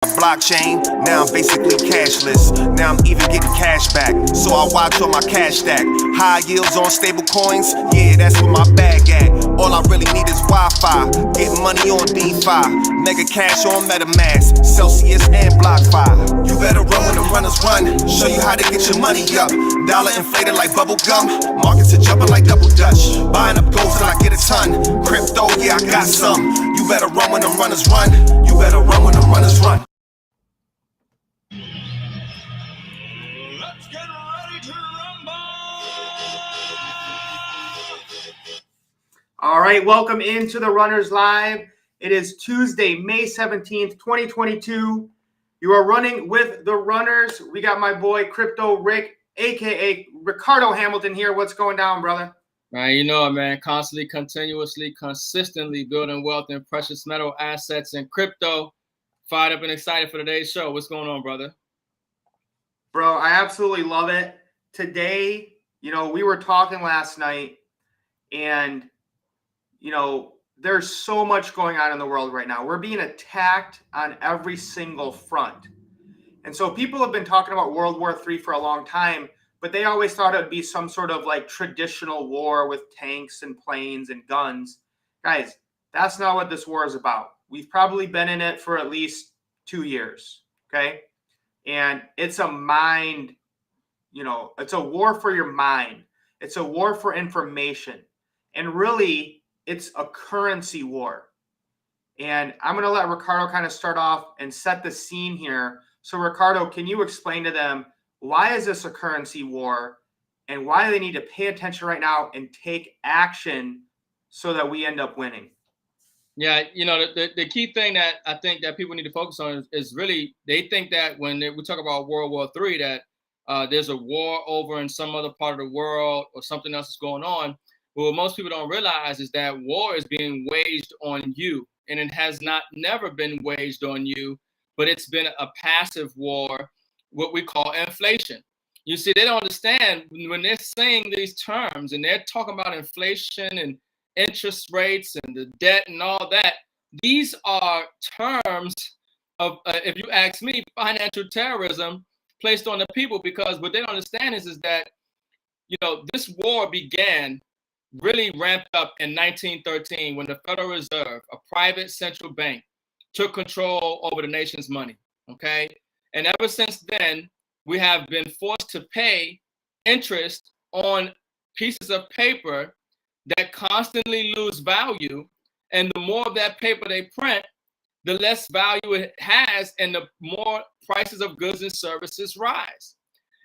Blockchain, now I'm basically cashless. Now I'm even getting cash back, so I watch on my cash stack. High yields on stable coins, yeah, that's where my bag at. All I really need is Wi-Fi, get money on DeFi, mega cash on MetaMask, Celsius and BlockFi. You better run when the runners run, show you how to get your money up. Dollar inflated like bubble gum, markets are jumping like double dutch. Buying up gold till I get a ton, crypto, yeah, I got some. You better run when the runners run, you better run when the runners run. Let's get ready to rumble! All right, welcome into the Runners Live. It is Tuesday, May 17th, 2022. You are running with the Runners. We got my boy Crypto Rick, aka Ricardo Hamilton here. What's going down, brother? Man, you know it, man. Constantly, continuously, consistently building wealth in precious metal assets and crypto. Fired up and excited for today's show. What's going on, brother? Bro, I absolutely love it. Today, we were talking last night, and, there's so much going on in the world right now. We're being attacked on every single front. And so people have been talking about World War III for a long time, but they always thought it would be some sort of like traditional war with tanks and planes and guns. Guys, that's not what this war is about. We've probably been in it for at least 2 years, okay? And it's a mind, it's a war for your mind. It's a war for information. And really, it's a currency war. And I'm going to let Ricardo kind of start off and set the scene here. So, Ricardo, can you explain to them, why is this a currency war and why do they need to pay attention right now and take action so that we end up winning? Yeah, the key thing that I think that people need to focus on is really, they think that when we talk about World War III, that there's a war over in some other part of the world or something else is going on. But what most people don't realize is that war is being waged on you, and it has never been waged on you, but it's been a passive war, what we call inflation. You see, they don't understand when they're saying these terms and they're talking about inflation and interest rates and the debt and all that. These are terms of, if you ask me, financial terrorism placed on the people, because what they don't understand is that, this war began, really ramped up in 1913 when the Federal Reserve, a private central bank, took control over the nation's money, okay? And ever since then, we have been forced to pay interest on pieces of paper that constantly lose value. And the more of that paper they print, the less value it has, and the more prices of goods and services rise.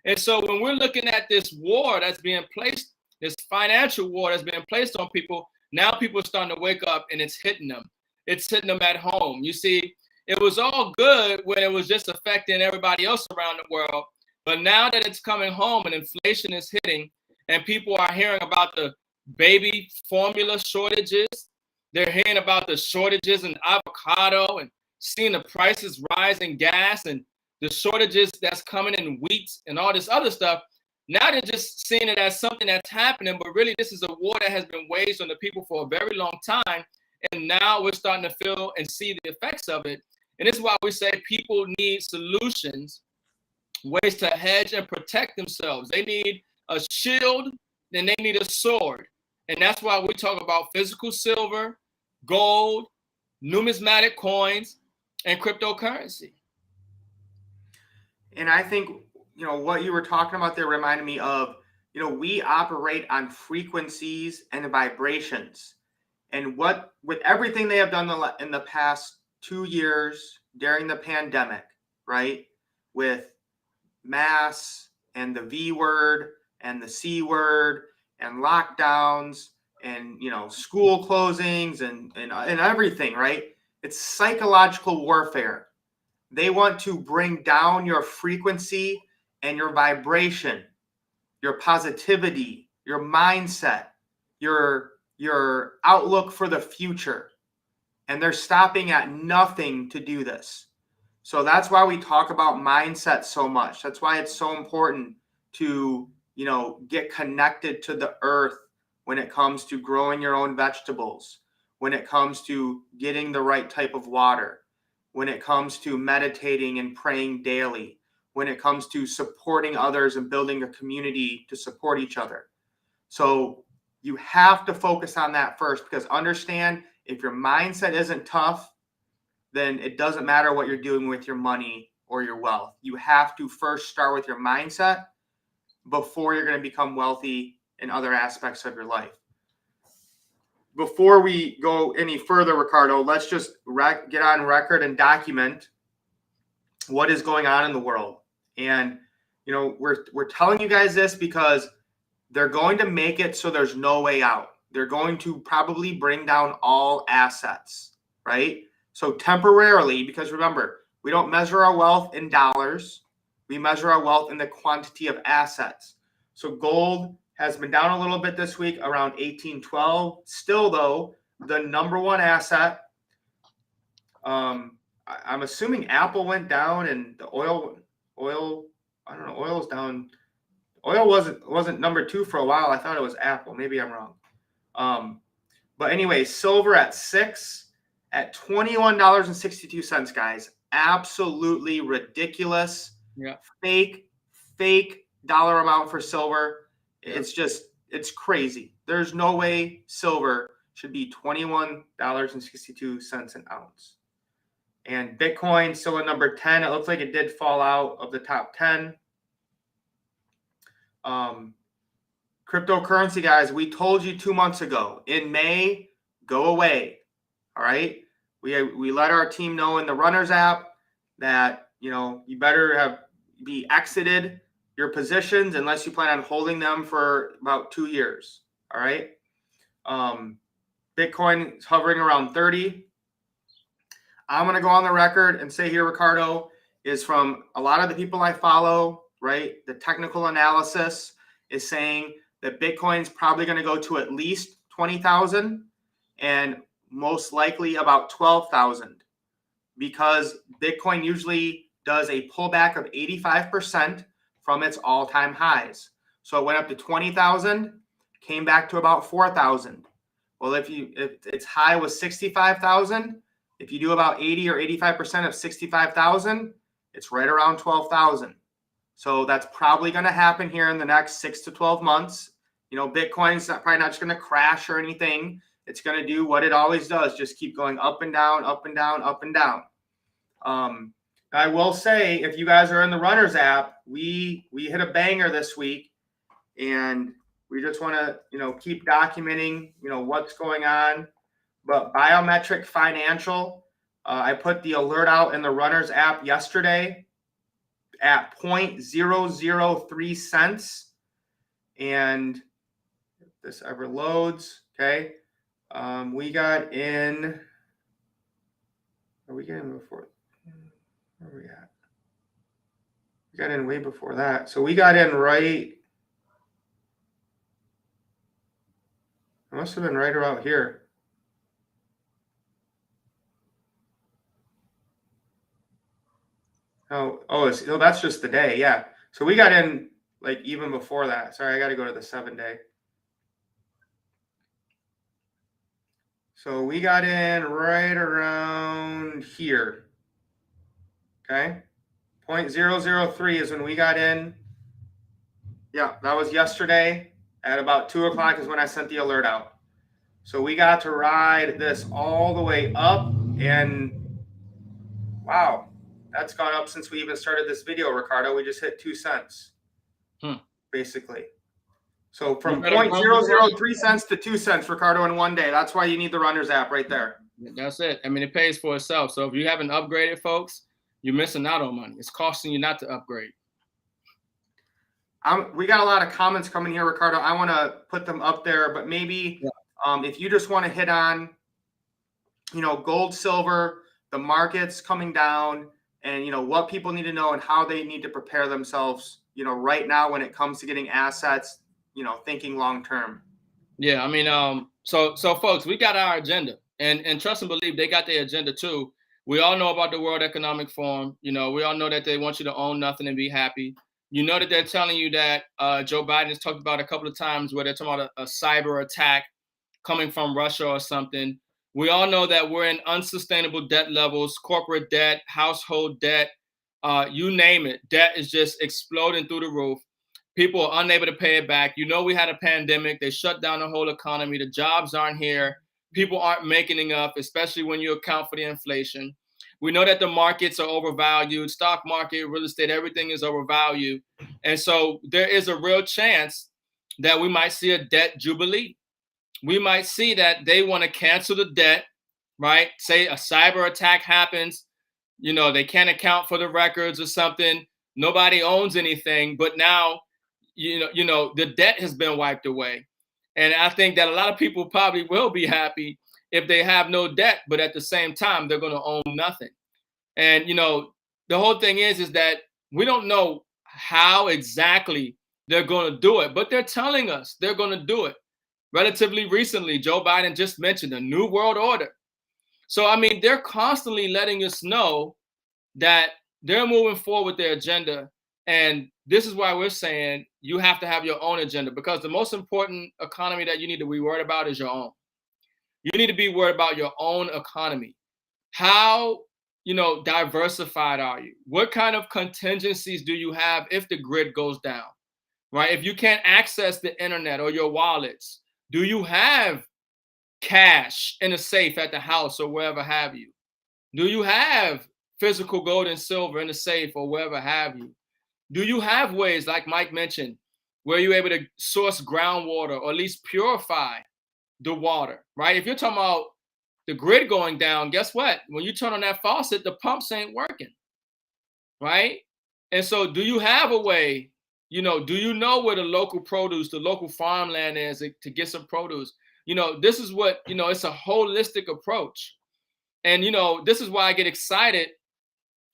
And so when we're looking at this war that's being placed, this financial war that's being placed on people, now people are starting to wake up and it's hitting them. It's hitting them at home. You see, it was all good when it was just affecting everybody else around the world. But now that it's coming home and inflation is hitting and people are hearing about the baby formula shortages, they're hearing about the shortages in avocado and seeing the prices rise in gas and the shortages that's coming in wheat and all this other stuff. Now they're just seeing it as something that's happening, but really this is a war that has been waged on the people for a very long time. And now we're starting to feel and see the effects of it. And this is why we say people need solutions, ways to hedge and protect themselves. They need a shield, and they need a sword. And that's why we talk about physical silver, gold, numismatic coins, and cryptocurrency. And I think, what you were talking about there reminded me of, we operate on frequencies and vibrations. And with everything they have done in the past 2 years during the pandemic, right? With masks and the V word and the C word and lockdowns and, school closings and everything, right? It's psychological warfare. They want to bring down your frequency and your vibration, your positivity, your mindset, your outlook for the future. And they're stopping at nothing to do this. So that's why we talk about mindset so much. That's why it's so important to, get connected to the earth when it comes to growing your own vegetables, when it comes to getting the right type of water, when it comes to meditating and praying daily, when it comes to supporting others and building a community to support each other. So you have to focus on that first, because understand, if your mindset isn't tough, then it doesn't matter what you're doing with your money or your wealth. You have to first start with your mindset before you're going to become wealthy in other aspects of your life. Before we go any further, Ricardo, let's just get on record and document what is going on in the world. And, you know, we're telling you guys this because they're going to make it so there's no way out. They're going to probably bring down all assets, right? So temporarily, because remember, we don't measure our wealth in dollars. We measure our wealth in the quantity of assets. So gold has been down a little bit this week, around 1812. Still, though, the number one asset. I'm assuming Apple went down, and the oil. I don't know. Oil's down. Oil wasn't number two for a while. I thought it was Apple. Maybe I'm wrong. But anyway, silver at $6 at $21.62, guys. Absolutely ridiculous. Yeah. Fake dollar amount for silver. It's crazy. There's no way silver should be $21.62 an ounce. And Bitcoin still at number 10. It looks like it did fall out of the top 10. Cryptocurrency, guys, we told you 2 months ago, in May, go away. All right. We let our team know in the Runners app that, you know, you better be exited your positions unless you plan on holding them for about 2 years. All right. Bitcoin is hovering around 30. I'm going to go on the record and say here, Ricardo, is from a lot of the people I follow, right? The technical analysis is saying that Bitcoin is probably going to go to at least 20,000 and most likely about 12,000, because Bitcoin usually does a pullback of 85% from its all-time highs. So it went up to 20,000, came back to about 4,000. Well, if its high was 65,000, if you do about 80 or 85% of 65,000, it's right around 12,000. So that's probably going to happen here in the next 6 to 12 months. You know, Bitcoin's probably not just going to crash or anything. It's going to do what it always does, just keep going up and down, up and down, up and down. I will say, if you guys are in the Runners app, we hit a banger this week, and we just want to, you know, keep documenting, you know, what's going on. But Biometric Financial, I put the alert out in the Runners app yesterday at 0.003 cents. And if this ever loads, okay, we got in. Are we getting before? Where are we at? We got in way before that. So we got in right. It must have been right around here. Oh, that's just the day. Yeah. So we got in like even before that. Sorry, I got to go to the 7-day. So we got in right around here. Okay. 0.003 is when we got in. Yeah, that was yesterday at about 2 o'clock is when I sent the alert out. So we got to ride this all the way up, and wow, that's gone up since we even started this video, Ricardo. We just hit 2 cents, basically. So from 0.003 cents to 2 cents, Ricardo, in one day. That's why you need the Runners app right there. That's it. I mean, it pays for itself. So if you haven't upgraded, folks, you're missing out on money. It's costing you not to upgrade. We got a lot of comments coming here, Ricardo. I want to put them up there, but maybe if you just want to hit on, you know, gold, silver, the markets coming down, and, you know, what people need to know and how they need to prepare themselves, you know, right now when it comes to getting assets, you know, thinking long term. Yeah, I mean, so folks, we got our agenda, and trust and believe they got their agenda too. We all know about the World Economic Forum. You know, we all know that they want you to own nothing and be happy. You know that they're telling you that Joe Biden has talked about a couple of times where they're talking about a cyber attack coming from Russia or something. We all know that we're in unsustainable debt levels, corporate debt, household debt, you name it. Debt is just exploding through the roof. People are unable to pay it back. You know, we had a pandemic. They shut down the whole economy. The jobs aren't here. People aren't making enough, especially when you account for the inflation. We know that the markets are overvalued. Stock market, real estate, everything is overvalued. And so there is a real chance that we might see a debt jubilee. We might see that they want to cancel the debt, right? Say a cyber attack happens, you know, they can't account for the records or something. Nobody owns anything, but now, you know, the debt has been wiped away. And I think that a lot of people probably will be happy if they have no debt, but at the same time, they're going to own nothing. And, you know, the whole thing is that we don't know how exactly they're going to do it, but they're telling us they're going to do it. Relatively recently, Joe Biden just mentioned a new world order. So, I mean, they're constantly letting us know that they're moving forward with their agenda. And this is why we're saying you have to have your own agenda, because the most important economy that you need to be worried about is your own. You need to be worried about your own economy. How, you know, diversified are you? What kind of contingencies do you have if the grid goes down, right? If you can't access the internet or your wallets, do you have cash in a safe at the house or wherever have you? Do you have physical gold and silver in the safe or wherever have you? Do you have ways, like Mike mentioned, where you're able to source groundwater or at least purify the water, right? If you're talking about the grid going down, guess what? When you turn on that faucet, the pumps ain't working, right? And so do you have a way, you know, do you know where the local produce, the local farmland is to get some produce? You know, this is what, you know, it's a holistic approach. And, you know, this is why I get excited,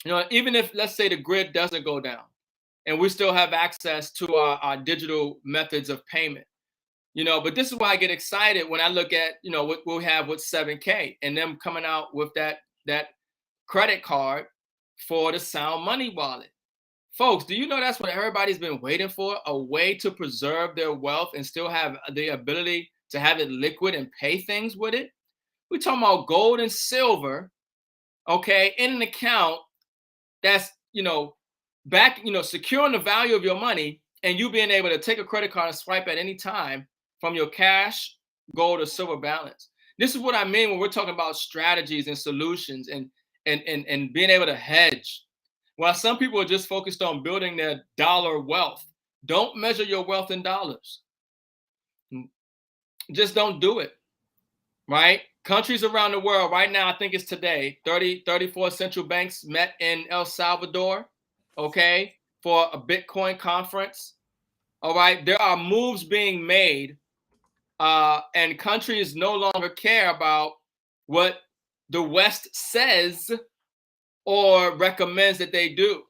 you know, even if, let's say, the grid doesn't go down and we still have access to our digital methods of payment, you know, but this is why I get excited when I look at, you know, what we have with 7K and them coming out with that credit card for the Sound Money wallet. Folks, do you know that's what everybody's been waiting for? A way to preserve their wealth and still have the ability to have it liquid and pay things with it? We're talking about gold and silver, okay, in an account that's, you know, back, you know, securing the value of your money, and you being able to take a credit card and swipe at any time from your cash, gold, or silver balance. This is what I mean when we're talking about strategies and solutions and being able to hedge. While some people are just focused on building their dollar wealth, don't measure your wealth in dollars. Just don't do it, right? Countries around the world right now, I think it's today, 34 central banks met in El Salvador, okay, for a Bitcoin conference. All right, there are moves being made, and countries no longer care about what the West says or recommends that they do.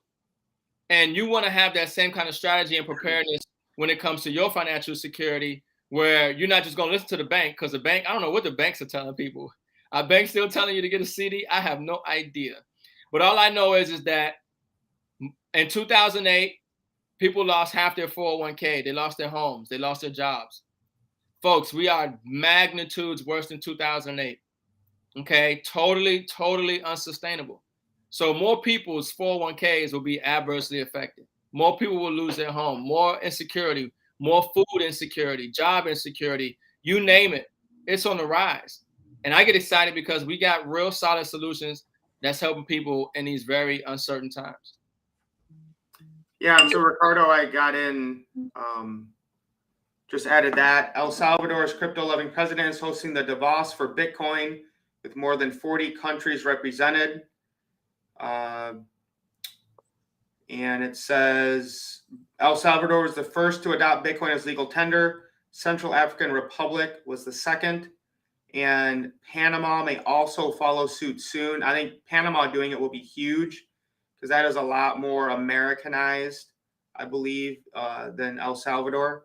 And you want to have that same kind of strategy and preparedness when it comes to your financial security, where you're not just going to listen to the bank, because the bank, I don't know what the banks are telling people. Are banks still telling you to get a CD? I have no idea. But all I know is that in 2008, people lost half their 401k. They lost their homes. They lost their jobs. Folks, we are magnitudes worse than 2008. Okay, totally unsustainable. So more people's 401ks will be adversely affected. More people will lose their home, more insecurity, more food insecurity, job insecurity, you name it. It's on the rise. And I get excited because we got real solid solutions that's helping people in these very uncertain times. Yeah, so Ricardo, I got in, just added that. El Salvador's crypto-loving president is hosting the Davos for Bitcoin with more than 40 countries represented. And it says El Salvador was the first to adopt Bitcoin as legal tender. Central African Republic was the second. And Panama may also follow suit soon. I think Panama doing it will be huge because that is a lot more Americanized, I believe, than El Salvador.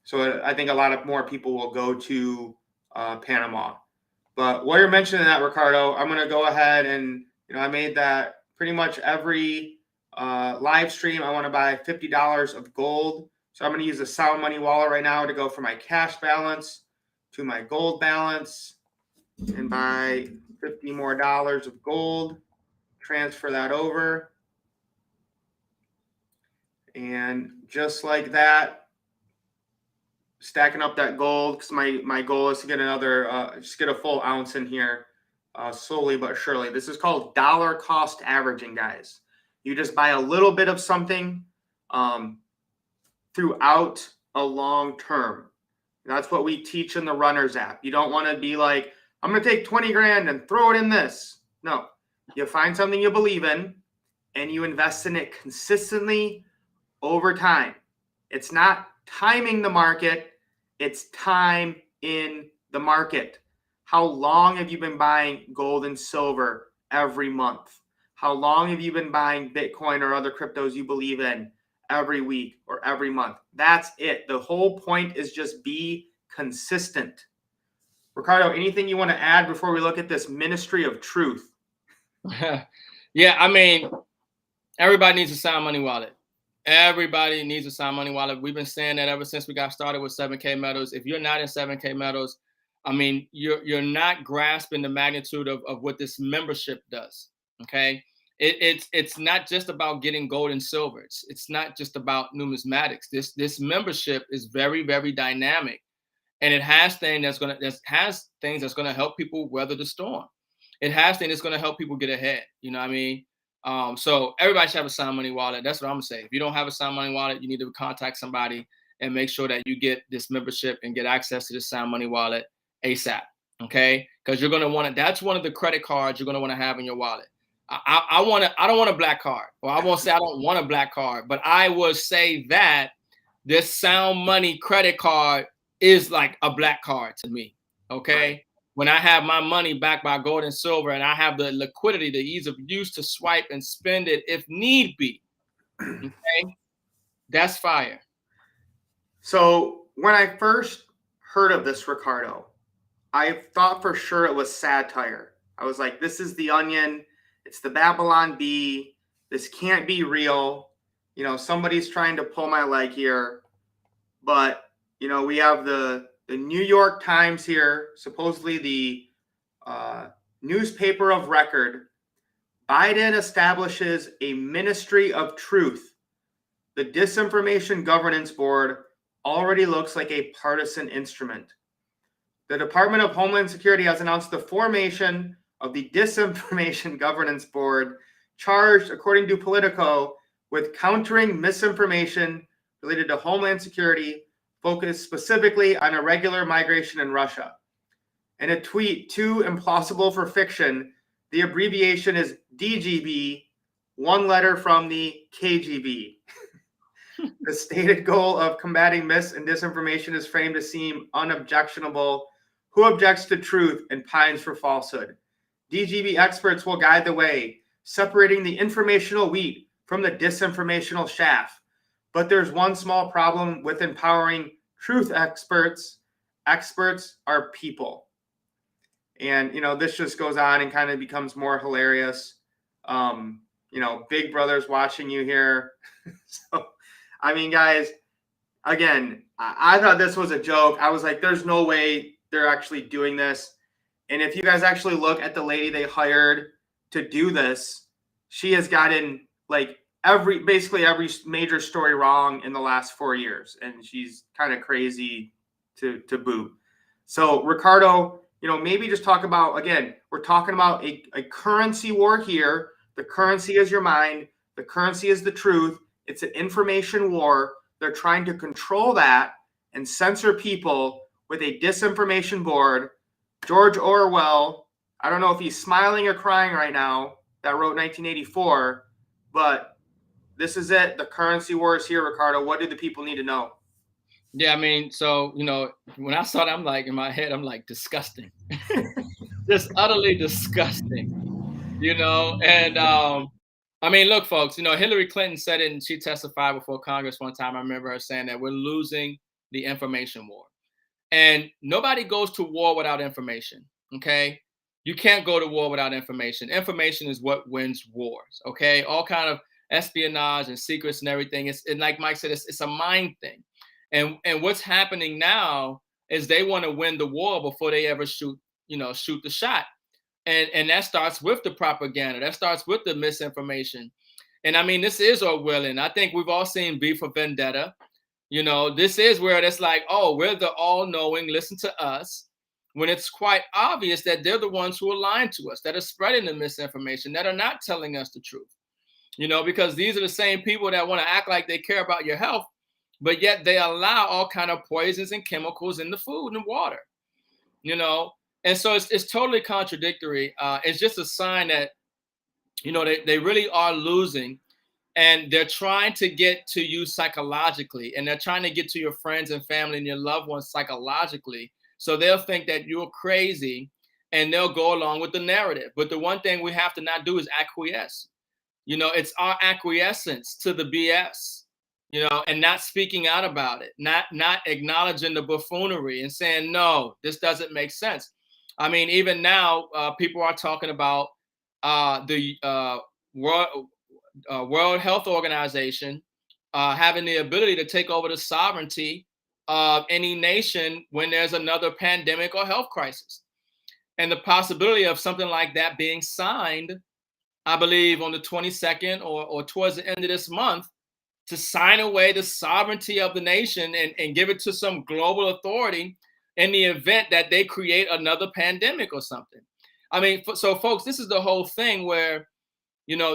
So I think a lot of more people will go to Panama. But while you're mentioning that, Ricardo, I'm going to go ahead and, you know, I made that pretty much every live stream. I want to buy $50 of gold. So I'm going to use the Sound Money wallet right now to go from my cash balance to my gold balance. and buy $50 more of gold. Transfer that over. And just like that, stacking up that gold, because my goal is to get another, just get a full ounce in here, slowly but surely. This is called dollar cost averaging, guys. You just buy a little bit of something throughout a long term. That's what we teach in the Runners app. You don't want to be like, I'm going to take 20 grand and throw it in this. No, you find something you believe in and you invest in it consistently over time. It's not timing the market, it's time in the market. How long have you been buying gold and silver every month? How long have you been buying Bitcoin or other cryptos you believe in every week or every month? That's it. The whole point is just be consistent. Ricardo, anything you want to add before we look at this ministry of truth? Yeah, I mean, everybody needs a sound money wallet. Everybody needs a sound money wallet. We've been saying that ever since we got started with 7K Metals. If you're not in 7K Metals, I mean, you're not grasping the magnitude of what this membership does. Okay. It's not just about getting gold and silver. It's not just about numismatics. This membership is very, very dynamic. And it has things that's gonna help people weather the storm. It has things that's gonna help people get ahead. You know what I mean? So everybody should have a sound money wallet. That's what I'm gonna say. If you don't have a sound money wallet, you need to contact somebody and make sure that you get this membership and get access to this sound money wallet ASAP. Okay, because you're gonna want it. That's one of the credit cards you're gonna want to have in your wallet. I don't want a black card. Well, I won't say I don't want a black card, but I will say that this sound money credit card is like a black card to me. Okay. Right. When I have my money backed by gold and silver and I have the liquidity, the ease of use to swipe and spend it if need be. Okay. That's fire. So when I first heard of this, Ricardo, I thought for sure it was satire. I was like, this is the Onion. It's the Babylon Bee. This can't be real. You know, somebody's trying to pull my leg here. But, you know, we have the New York Times here, supposedly the newspaper of record. Biden establishes a ministry of truth. The Disinformation Governance Board already looks like a partisan instrument. The Department of Homeland Security has announced the formation of the Disinformation Governance Board, charged, according to Politico, with countering misinformation related to Homeland Security, focused specifically on irregular migration in Russia. In a tweet too implausible for fiction, the abbreviation is DGB, one letter from the KGB. The stated goal of combating mis and disinformation is framed to seem unobjectionable. Who objects to truth and pines for falsehood? DGB experts will guide the way, separating the informational wheat from the disinformational chaff. But there's one small problem with empowering truth experts. Experts are people. And, you know, this just goes on and kind of becomes more hilarious. You know, Big Brother's watching you here. So, I mean, guys, again, I thought this was a joke. I was like, there's no way they're actually doing this. And if you guys actually look at the lady they hired to do this, she has gotten like basically every major story wrong in the last 4 years. And she's kind of crazy to boot. So, Ricardo, you know, maybe just talk about, again, we're talking about a currency war here. The currency is your mind. The currency is the truth. It's an information war. They're trying to control that and censor people with a disinformation board. George Orwell, I don't know if he's smiling or crying right now, that wrote 1984, but this is it. The currency war is here, Ricardo. What do the people need to know? Yeah, I mean, so, you know, when I saw that, I'm like, in my head, I'm like, disgusting. Just utterly disgusting, you know? And I mean, look, folks, you know, Hillary Clinton said it and she testified before Congress one time. I remember her saying that we're losing the information war. And nobody goes to war without information, okay? You can't go to war without information. Information is what wins wars, okay? All kind of espionage and secrets and everything. And like Mike said, it's a mind thing. And what's happening now is they want to win the war before they ever shoot shoot the shot. And that starts with the propaganda. That starts with the misinformation. And I mean, this is Orwellian. I think we've all seen V for Vendetta. This is where it's like, oh, we're the all-knowing, listen to us, when it's quite obvious that they're the ones who are lying to us, that are spreading the misinformation, that are not telling us the truth. Because these are the same people that want to act like they care about your health, but yet they allow all kind of poisons and chemicals in the food and water. And so it's totally contradictory. It's just a sign that, they really are losing, and they're trying to get to you psychologically, and they're trying to get to your friends and family and your loved ones psychologically. So they'll think that you're crazy, and they'll go along with the narrative. But the one thing we have to not do is acquiesce. It's our acquiescence to the BS, and not speaking out about it, not acknowledging the buffoonery and saying, no, this doesn't make sense. I mean, even now, people are talking about the World Health Organization having the ability to take over the sovereignty of any nation when there's another pandemic or health crisis. And the possibility of something like that being signed, I believe, on the 22nd or towards the end of this month, to sign away the sovereignty of the nation and give it to some global authority in the event that they create another pandemic or something. I mean, so folks, this is the whole thing where,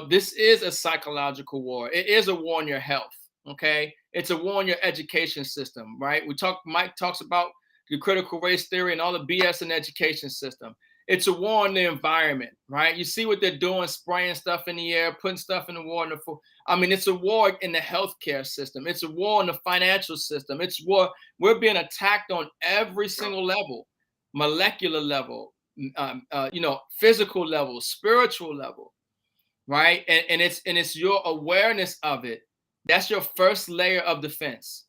this is a psychological war. It is a war on your health, okay? It's a war on your education system, right? Mike talks about the critical race theory and all the BS in the education system. It's a war on the environment, right? You see what they're doing, spraying stuff in the air, putting stuff in the water. I mean, it's a war in the healthcare system. It's a war on the financial system. It's war. We're being attacked on every single level, molecular level, physical level, spiritual level, right? And it's your awareness of it. That's your first layer of defense,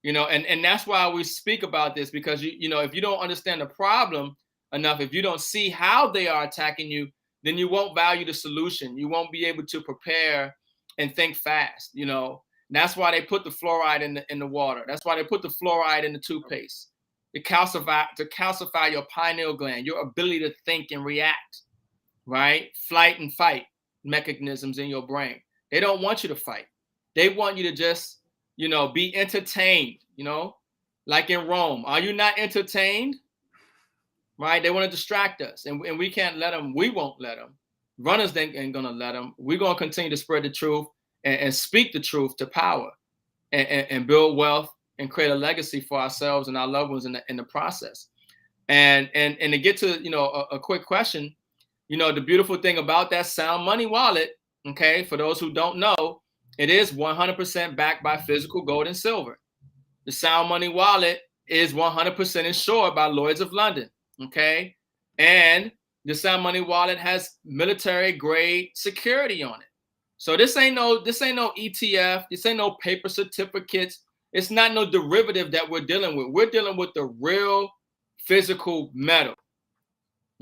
and that's why we speak about this, because if you don't understand the problem enough, if you don't see how they are attacking you, then you won't value the solution. You won't be able to prepare and think fast. That's why they put the fluoride in the water. That's why they put the fluoride in the toothpaste, to calcify your pineal gland, your ability to think and react, right? Flight and fight mechanisms in your brain. They don't want you to fight. They want you to just, be entertained, like in Rome. Are you not entertained? Right? They want to distract us, and we can't let them. We won't let them. Runners ain't going to let them. We're going to continue to spread the truth and speak the truth to power and build wealth and create a legacy for ourselves and our loved ones in the process. And to get to, a quick question, the beautiful thing about that Sound Money wallet, okay, for those who don't know, it is 100% backed by physical gold and silver. The Sound Money wallet is 100% insured by Lloyd's of London. Okay. And the Sound Money wallet has military grade security on it. So this ain't no ETF. This ain't no paper certificates. It's not no derivative that we're dealing with. We're dealing with the real physical metal.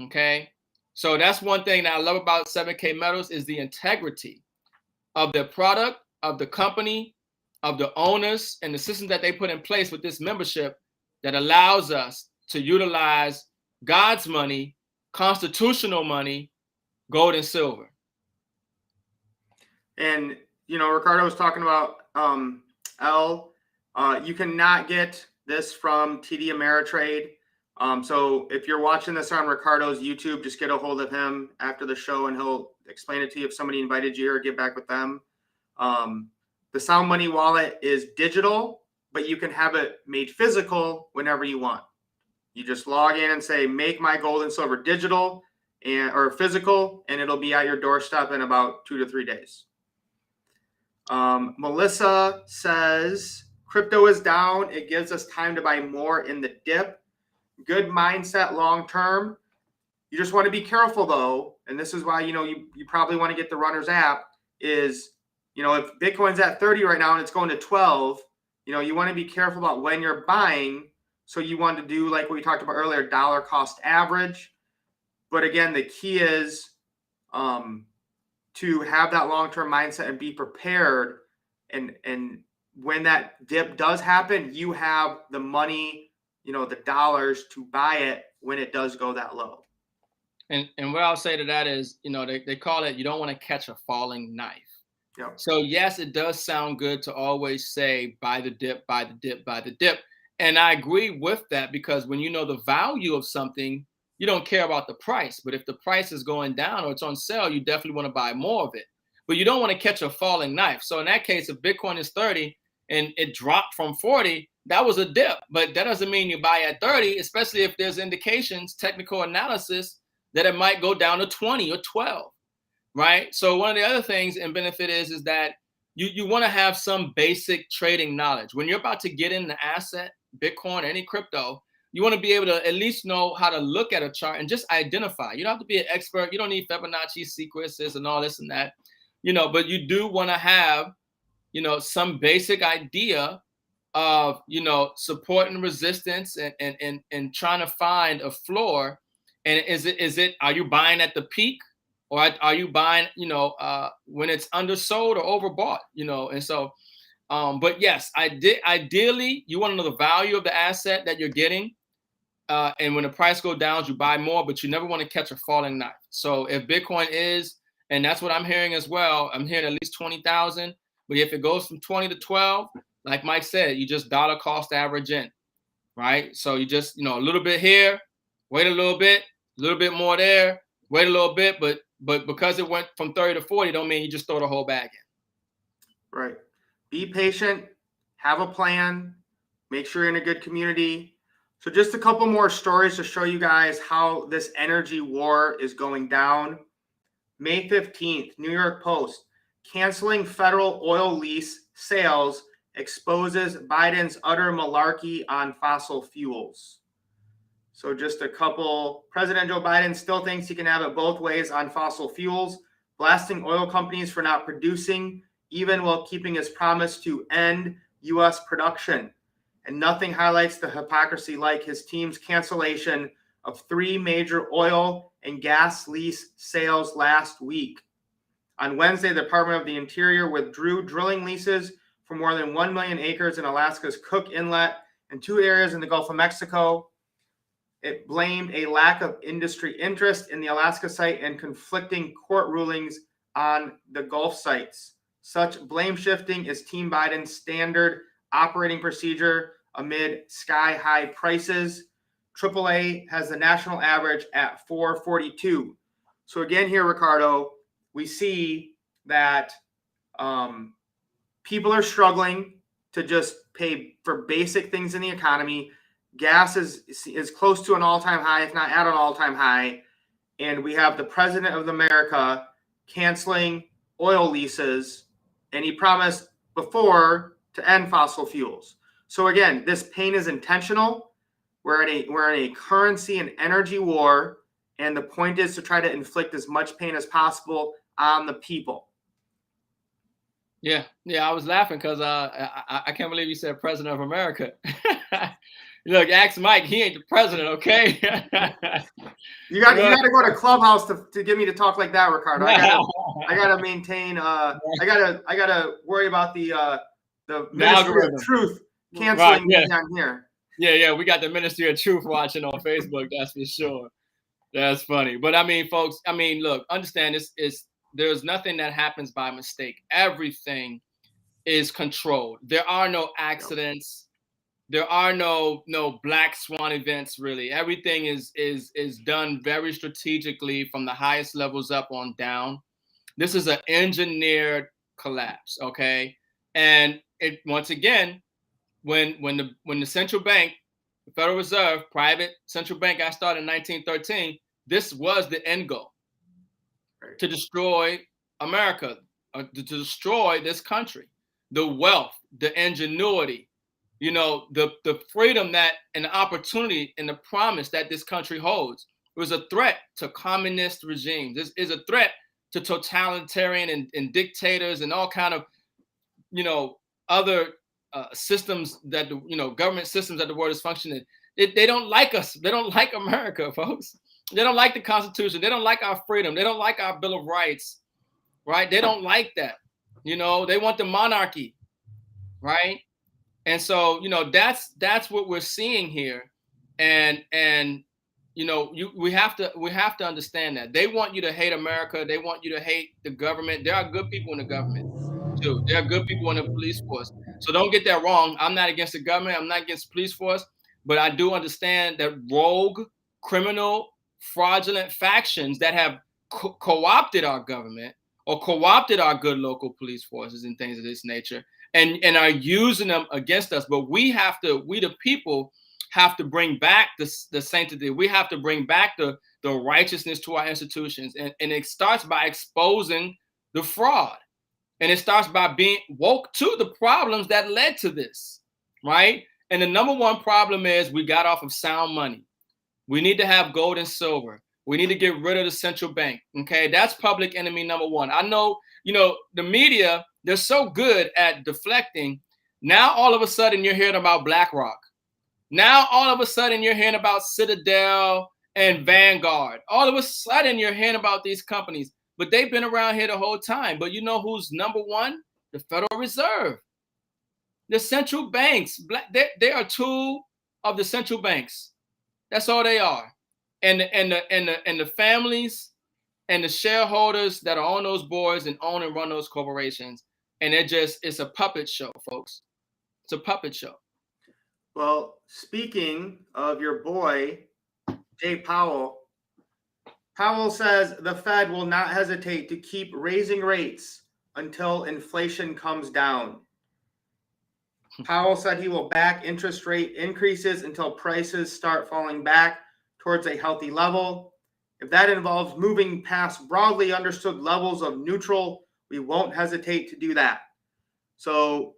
Okay. So that's one thing that I love about 7K Metals is the integrity of the product, of the company, of the owners, and the system that they put in place with this membership that allows us to utilize God's money, constitutional money, gold and silver. And, Ricardo was talking about you cannot get this from TD Ameritrade. So if you're watching this on Ricardo's YouTube, just get a hold of him after the show and he'll explain it to you. If somebody invited you or get back with them. The Sound Money wallet is digital, but you can have it made physical whenever you want. You just log in and say, make my gold and silver digital or physical, and it'll be at your doorstep in about 2 to 3 days. Melissa says, crypto is down. It gives us time to buy more in the dip. Good mindset long-term. You just want to be careful though. And this is why, you probably want to get the Runners app is, if Bitcoin's at 30 right now and it's going to 12, you want to be careful about when you're buying. So you want to do like we talked about earlier, dollar cost average. But again, the key is to have that long-term mindset and be prepared. And when that dip does happen, you have the money, the dollars to buy it when it does go that low. And what I'll say to that is, they call it, you don't want to catch a falling knife. Yep. So yes, it does sound good to always say buy the dip, buy the dip, buy the dip. And I agree with that, because when you know the value of something, you don't care about the price. But if the price is going down or it's on sale, you definitely want to buy more of it. But you don't want to catch a falling knife. So in that case, if Bitcoin is 30 and it dropped from 40, that was a dip. But that doesn't mean you buy at 30, especially if there's indications, technical analysis, that it might go down to 20 or 12, right? So one of the other things and benefit is that you want to have some basic trading knowledge. When you're about to get in the asset, Bitcoin, any crypto, you want to be able to at least know how to look at a chart and just identify. You don't have to be an expert. You don't need Fibonacci sequences and all this and that, but you do want to have, some basic idea of, support and resistance and trying to find a floor. And are you buying at the peak, or are you buying, when it's undersold or overbought, and so, but yes, ideally, you want to know the value of the asset that you're getting. And when the price goes down, you buy more, but you never want to catch a falling knife. So if Bitcoin is, and that's what I'm hearing as well, I'm hearing at least 20,000, but if it goes from 20 to 12, like Mike said, you just dollar cost average in, right? So you just, a little bit here, wait a little bit more there, wait a little bit, but because it went from 30 to 40, don't mean you just throw the whole bag in. Right. Be patient, have a plan, make sure you're in a good community. So just a couple more stories to show you guys how this energy war is going down. May 15th, New York Post, canceling federal oil lease sales exposes Biden's utter malarkey on fossil fuels. So just a couple, President Joe Biden still thinks he can have it both ways on fossil fuels, blasting oil companies for not producing, even while keeping his promise to end U.S. production. And nothing highlights the hypocrisy like his team's cancellation of 3 major oil and gas lease sales last week. On Wednesday, the Department of the Interior withdrew drilling leases for more than 1 million acres in Alaska's Cook Inlet and 2 areas in the Gulf of Mexico. It blamed a lack of industry interest in the Alaska site and conflicting court rulings on the Gulf sites. Such blame shifting is Team Biden's standard operating procedure amid sky-high prices. AAA has the national average at 442. So again here, Ricardo, we see that people are struggling to just pay for basic things in the economy. Gas is close to an all-time high, if not at an all-time high. And we have the president of America canceling oil leases, and he promised before to end fossil fuels. So again, this pain is intentional. We're in a currency and energy war, and the point is to try to inflict as much pain as possible on the people. Yeah, I was laughing because I can't believe you said president of America. Look, ask Mike. He ain't the president, okay? You got to go to Clubhouse to get me to talk like that, Ricardo. I gotta maintain. I gotta worry about the Ministry of Truth canceling me on here. Yeah. We got the Ministry of Truth watching on Facebook. That's for sure. That's funny. But I mean, folks. I mean, look. Understand this. There's nothing that happens by mistake. Everything is controlled. There are no accidents. There are no black swan events, really. Everything is done very strategically from the highest levels up on down. This is an engineered collapse, okay? And it once again, when the central bank, the Federal Reserve, private central bank, got started in 1913, this was the end goal, to destroy America, to destroy this country, the wealth, the ingenuity, the freedom that and the opportunity and the promise that this country holds. It was a threat to communist regimes. This is a threat to totalitarian and dictators and all kind of, other systems that, government systems that the world is functioning. They don't like us. They don't like America, folks. They don't like the Constitution. They don't like our freedom. They don't like our Bill of Rights, right? They don't like that. They want the monarchy, right? And so, that's what we're seeing here. And we have to understand that they want you to hate America. They want you to hate the government. There are good people in the government too. There are good people in the police force. So don't get that wrong. I'm not against the government. I'm not against police force, but I do understand that rogue, criminal, fraudulent factions that have co-opted our government or co-opted our good local police forces and things of this nature, and are using them against us. But we the people have to bring back the sanctity. We have to bring back the righteousness to our institutions. And it starts by exposing the fraud. And it starts by being woke to the problems that led to this, right? And the number one problem is we got off of sound money. We need to have gold and silver. We need to get rid of the central bank, okay? That's public enemy number one. I know, the media, they're so good at deflecting. Now, all of a sudden, you're hearing about BlackRock. Now, all of a sudden, you're hearing about Citadel and Vanguard. All of a sudden, you're hearing about these companies, but they've been around here the whole time. But you know who's number one? The Federal Reserve. The central banks. They are two of the central banks. That's all they are. And the families and the shareholders that are on those boards and own and run those corporations. And it's a puppet show, folks. It's a puppet show. Well, speaking of your boy, Jay Powell, Powell says the Fed will not hesitate to keep raising rates until inflation comes down. Powell said he will back interest rate increases until prices start falling back towards a healthy level. If that involves moving past broadly understood levels of neutral, we won't hesitate to do that. So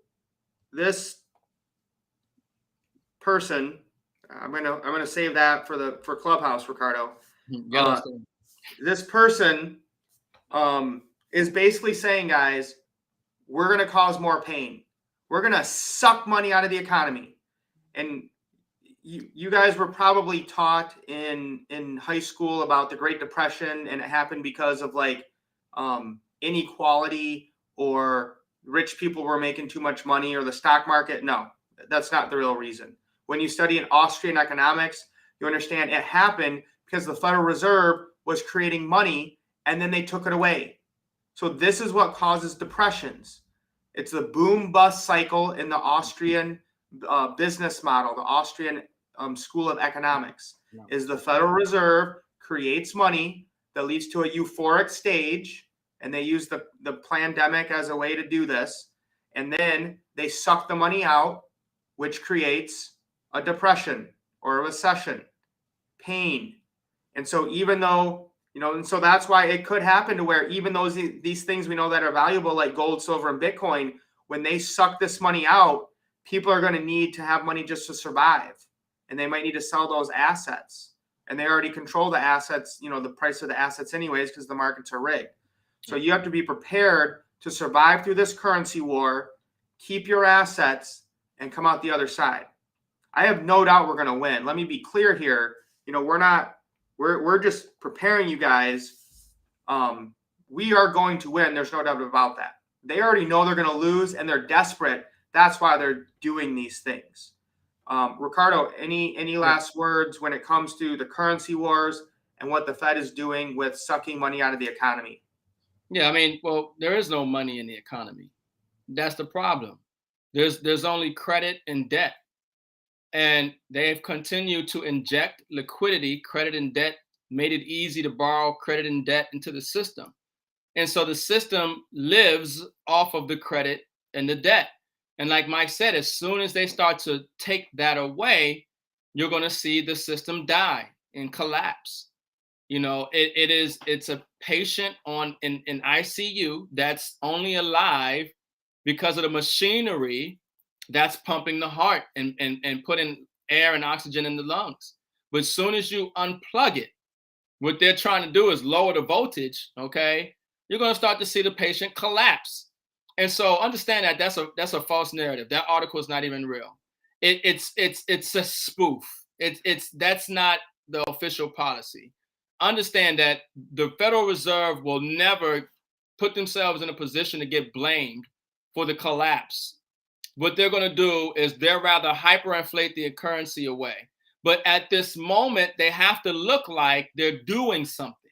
this person, I'm gonna save that for Clubhouse, Ricardo. This person is basically saying, guys, we're gonna cause more pain. We're gonna suck money out of the economy. And you guys were probably taught in high school about the Great Depression, and it happened because of inequality, or rich people were making too much money, or the stock market. No, that's not the real reason. When you study in Austrian economics, you understand it happened because the Federal Reserve was creating money and then they took it away. So this is what causes depressions. It's the boom bust cycle in the Austrian business model, the Austrian school of economics. Is the Federal Reserve creates money that leads to a euphoric stage, and they use the pandemic as a way to do this, and then they suck the money out, which creates a depression or a recession, pain. And so even though, and so that's why it could happen to where even these things we know that are valuable, like gold, silver, and Bitcoin, when they suck this money out, people are going to need to have money just to survive. And they might need to sell those assets. And they already control the assets, the price of the assets anyways, because the markets are rigged. So you have to be prepared to survive through this currency war, keep your assets, and come out the other side. I have no doubt we're going to win. Let me be clear here. We're just preparing you guys. We are going to win. There's no doubt about that. They already know they're going to lose, and they're desperate. That's why they're doing these things. Ricardo, any last words when it comes to the currency wars and what the Fed is doing with sucking money out of the economy? Yeah, there is no money in the economy. That's the problem. There's only credit and debt. And they've continued to inject liquidity, credit and debt, made it easy to borrow credit and debt into the system. And so the system lives off of the credit and the debt. And like Mike said, as soon as they start to take that away, you're going to see the system die and collapse. It's a patient in ICU that's only alive because of the machinery that's pumping the heart and putting air and oxygen in the lungs. But as soon as you unplug it, what they're trying to do is lower the voltage, okay? You're going to start to see the patient collapse. And so understand that that's a false narrative. That article is not even real. It's a spoof. That's not the official policy. Understand that the Federal Reserve will never put themselves in a position to get blamed for the collapse. What they're going to do is they'd rather hyperinflate the currency away. But at this moment, they have to look like they're doing something.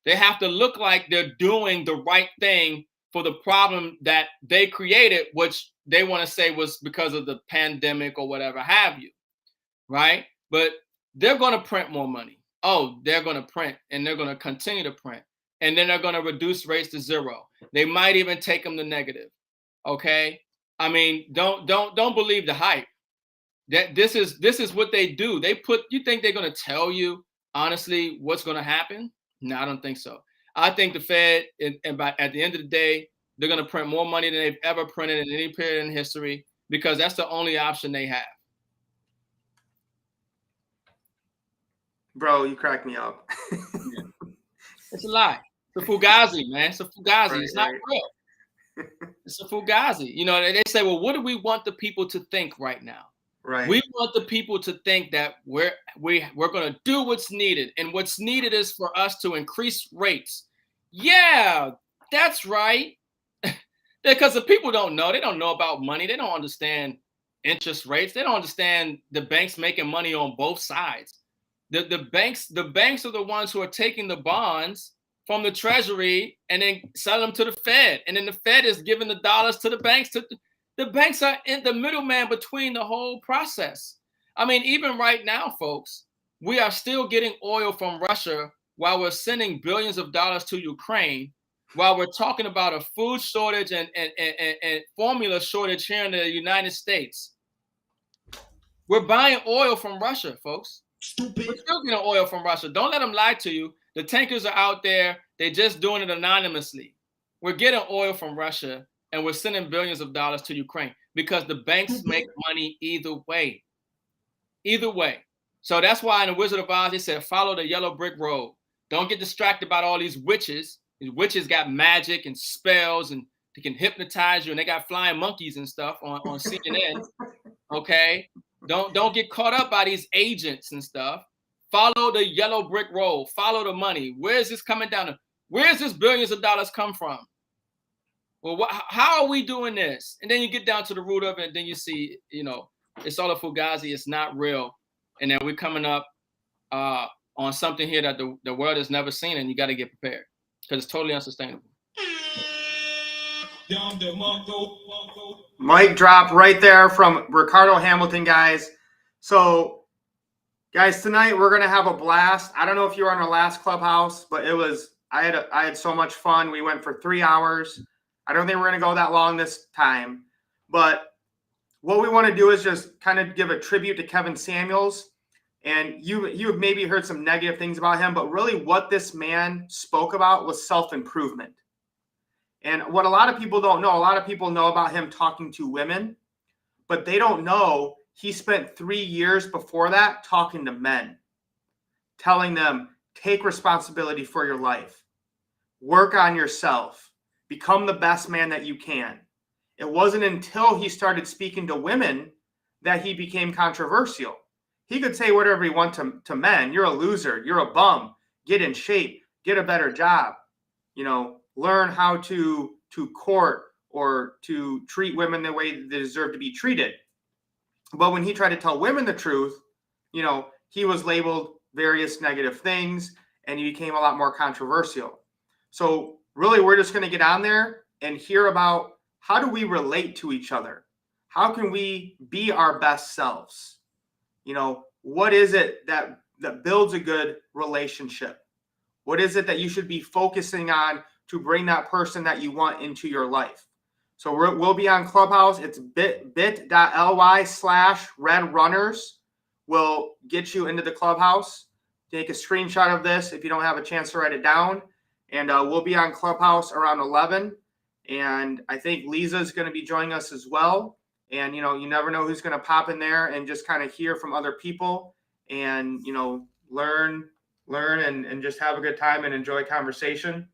They have to look like they're doing the right thing for the problem that they created, which they want to say was because of the pandemic or whatever have you, right? But they're going to print more money. Oh, they're going to print, and they're going to continue to print, and then they're going to reduce rates to zero. They might even take them to negative. Okay, I mean, don't believe the hype. That this is what they do. They put. You think they're going to tell you honestly what's going to happen? No, I don't think so. I think the Fed, at the end of the day, they're going to print more money than they've ever printed in any period in history, because that's the only option they have. Bro, you crack me up. It's a lie. It's a fugazi, man. It's a fugazi. Right, it's not real. It's a fugazi. You know, they say, well, what do we want the people to think right now? Right. We want the people to think that we're going to do what's needed, and what's needed is for us to increase rates. Yeah, that's right. Because the people don't know. They don't know about money. They don't understand interest rates. They don't understand the banks making money on both sides. The banks are the ones who are taking the bonds from the Treasury and then selling them to the Fed, and then the Fed is giving the dollars to the banks. The banks are in the middleman between the whole process. I mean, even right now, folks, we are still getting oil from Russia while we're sending billions of dollars to Ukraine, while we're talking about a food shortage and formula shortage here in the United States. We're buying oil from Russia, folks. Stupid. We're still getting oil from Russia. Don't let them lie to you. The tankers are out there. They're just doing it anonymously. We're getting oil from Russia, and we're sending billions of dollars to Ukraine because the banks make money either way. Either way. So that's why in the Wizard of Oz, they said, follow the yellow brick road. Don't get distracted by all these witches. These witches got magic and spells, and they can hypnotize you, and they got flying monkeys and stuff on CNN. Okay? Don't get caught up by these agents and stuff. Follow the yellow brick road. Follow the money. Where's this coming down? Where's this billions of dollars come from? Well, how are we doing this? And then you get down to the root of it, and then you see, you know, it's all a fugazi. It's not real. And then we're coming up on something here that the world has never seen, and you got to get prepared because it's totally unsustainable. Mic drop right there from Ricardo Hamilton, guys. So, guys, tonight we're gonna have a blast. I don't know if you were on our last Clubhouse, but I had so much fun. We went for 3 hours. I don't think we're gonna go that long this time, but what we want to do is just kind of give a tribute to Kevin Samuels. And you have maybe heard some negative things about him, but really what this man spoke about was self-improvement. And what a lot of people don't know, a lot of people know about him talking to women, but they don't know he spent 3 years before that talking to men, telling them, take responsibility for your life, work on yourself, become the best man that you can. It wasn't until he started speaking to women that he became controversial. He could say whatever he wants to men. You're a loser. You're a bum. Get in shape. Get a better job. You know, learn how to court or to treat women the way they deserve to be treated. But when he tried to tell women the truth, you know, he was labeled various negative things, and he became a lot more controversial. So really, we're just going to get on there and hear about how do we relate to each other? How can we be our best selves? You know, what is it that builds a good relationship? What is it that you should be focusing on to bring that person that you want into your life? So we'll be on Clubhouse. It's bit.ly/redrunners. We'll get you into the Clubhouse. Take a screenshot of this if you don't have a chance to write it down. And we'll be on Clubhouse around 11. And I think Lisa's going to be joining us as well. And, you know, you never know who's going to pop in there and just kind of hear from other people and, you know, learn and just have a good time and enjoy conversation.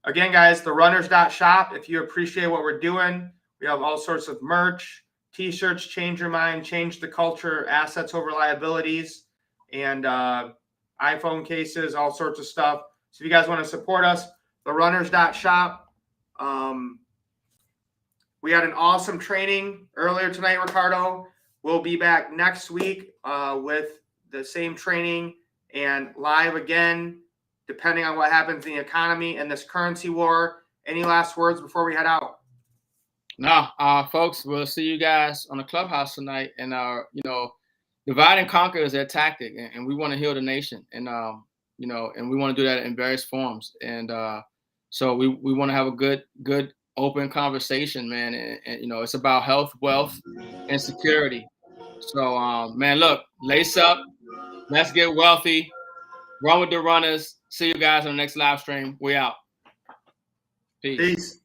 Again, guys, therunners.shop. If you appreciate what we're doing, we have all sorts of merch, t-shirts, change your mind, change the culture, assets over liabilities, and iPhone cases, all sorts of stuff. So if you guys want to support us, therunners.shop. We had an awesome training earlier tonight, Ricardo. We'll be back next week with the same training and live again, depending on what happens in the economy and this currency war. Any last words before we head out? No, folks, we'll see you guys on the clubhouse tonight. And divide and conquer is their tactic, and we want to heal the nation, and and we want to do that in various forms. And so we want to have a good open conversation, man. And it's about health, wealth, and security. So man, look, lace up, let's get wealthy, run with the runners. See you guys on the next live stream. We out. Peace.